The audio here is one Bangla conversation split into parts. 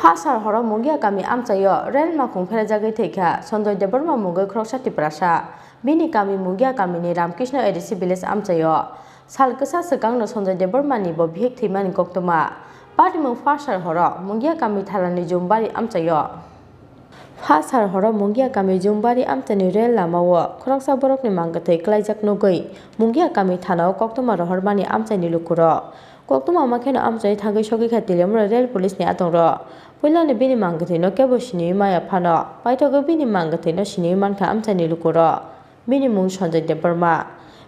Phasal Horo Mungiakami Amchayo Rel Malkhung Pherejagwi Thwikha Sanjay Debbarma Mungwi Khoroksa Tiprasa Bini Kami Mungiakami ni Ramkrishna Edisi Village Amchayo Salkasa Sekangno Sanjay Debbarma ni bo bhik thimani koktoma Patimung Phasal Horo Mungiakami Thalani Jumbari Amchayo Phasal Horo Mungiakami Jumbari Amchani Rel Lamawo Khoroksa Borokni Mangathai Klaijak Nogui Mungiakami Thanao koktoma rohormani Amchani lukuro Koktoma makheno amchai thangai shogi khatilemra Rail Police ni atongro Puilani bini mangathai no kebo sini maya phano paithogo bini mangathai no sini mankha amchani lukuro bini mung Sanjay Debbarma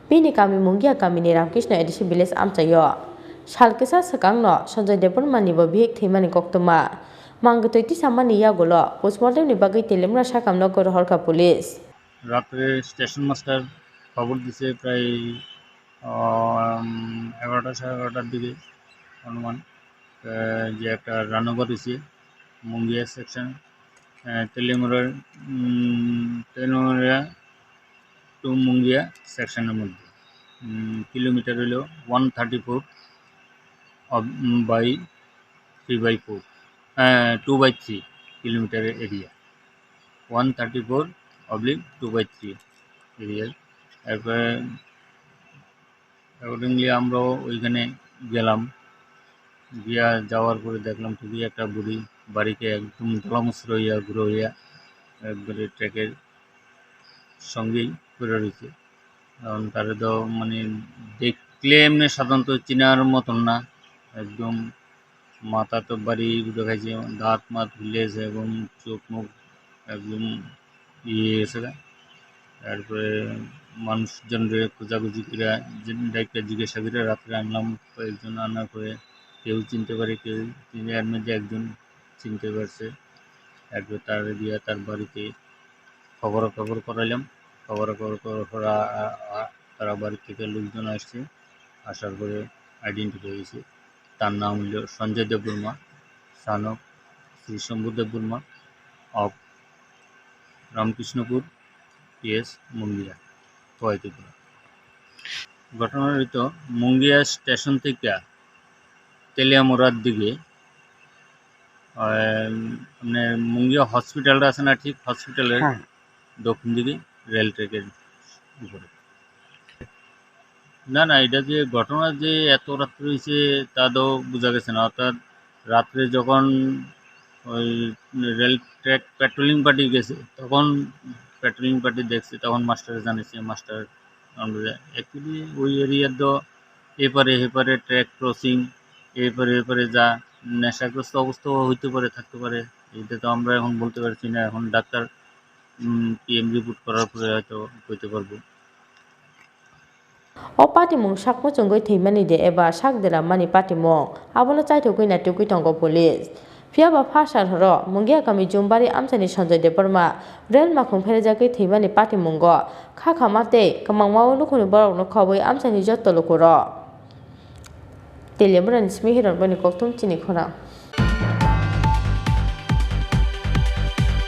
bini kami Mungiakami ni Ramkrishna Edisi Village amchayo salkisa sakangno Sanjay Debbarma ni bo bhik thimani koktoma mangathai ti samani yagolo postmortem ni bagai telemra sakamno Khoroksa Police রাত্রে স্টেশন মাস্টার খবর দিছে প্রায় 11টা সাড়ে 11টার দিকে অনুমান যে একটা রান্নাঘর হয়েছে মুঙ্গিয়া সেকশন তেলেমুরা টু মুঙ্গিয়া সেকশনের মধ্যে কিলোমিটার হলো 134 বাই 3/4 2/3 কিলোমিটারের এরিয়া 134/2/3 এরিয়ার তারপরে অ্যাকর্ডিংলি আমরাও ওইখানে গেলাম গিয়া যাওয়ার পরে দেখলাম খুবই একটা বুড়ি বাড়িতে একদম ধলামস্র হইয়া গুঁড়ো হইয়া একবারে ট্র্যাকের সঙ্গেই পড়ে রয়েছে কারণ তারা তো মানে দেখলে এমনি সাধারণত চেনার মতন না একদম মাথা তো বাড়ি গুঁড়ো খাইছে দাঁত মাত ভিলেছে এবং চোখ মুখ একদম ইয়ে গেছে তারপরে মানুষজনরে খোঁজাখুঁজি করে ডাক্তার জিজ্ঞাসা করে রাত্রে আনলাম কয়েকজন আনার পরে কেউ চিনতে পারে কেউ এর মধ্যে একজন চিনতে পারছে তারপরে তার দিয়া তার বাড়িতে খবর করাইলাম খবর করা তারা বাড়ি থেকে লোকজন আসছে আসার পরে আইডেন্টিফাই হয়েছে তার নাম হল Sanjay Debbarma son of Shri Shambhu Debbarma of Ramkrishnapur PS Mungiya Tripura ঘটনার হইতো মুঙ্গিয়া স্টেশন থেকে তেলিয়ামোড়ার দিকে মানে মুঙ্গিয়া হসপিটালটা আছে না ঠিক হসপিটালের দক্ষিণ দিকে রেল ট্র্যাকের উপরে না এটা যে ঘটনা যে এত রাত্রে হয়েছে তা তো বোঝা গেছে না অর্থাৎ রাত্রে যখন ওই রেল ট্র্যাক পেট্রোলিং পার্টি গেছে তখন পেট্রোলিং পার্টি দেখছে তখন মাস্টারে জানিয়েছে মাস্টার অ্যাকচুয়ালি ওই এরিয়ার তো এপারে হেপারে ট্র্যাক ক্রসিং এপারে যা নেশাগ্রস্ত অবস্থাও হইতে পারে থাকতে পারে এইটা তো আমরা এখন বলতে পারছি না এখন ডাক্তার PM রিপোর্ট করার পরে হয়তো কইতে পারবো O patimung sakmo chungoi thimani de eba sakdera mani patimung abono chaithokui na tukui tongo police Phiaba Phasal Horo Mungiakami Jumbari Amchani Sanjay Debbarma Rel Malkhung Pherejagwi thimani patimungo khamate kamangmao nukhuni borokno khoboi amchani jotto lukuro Telemran Smihiron bani koktum Chini Khorang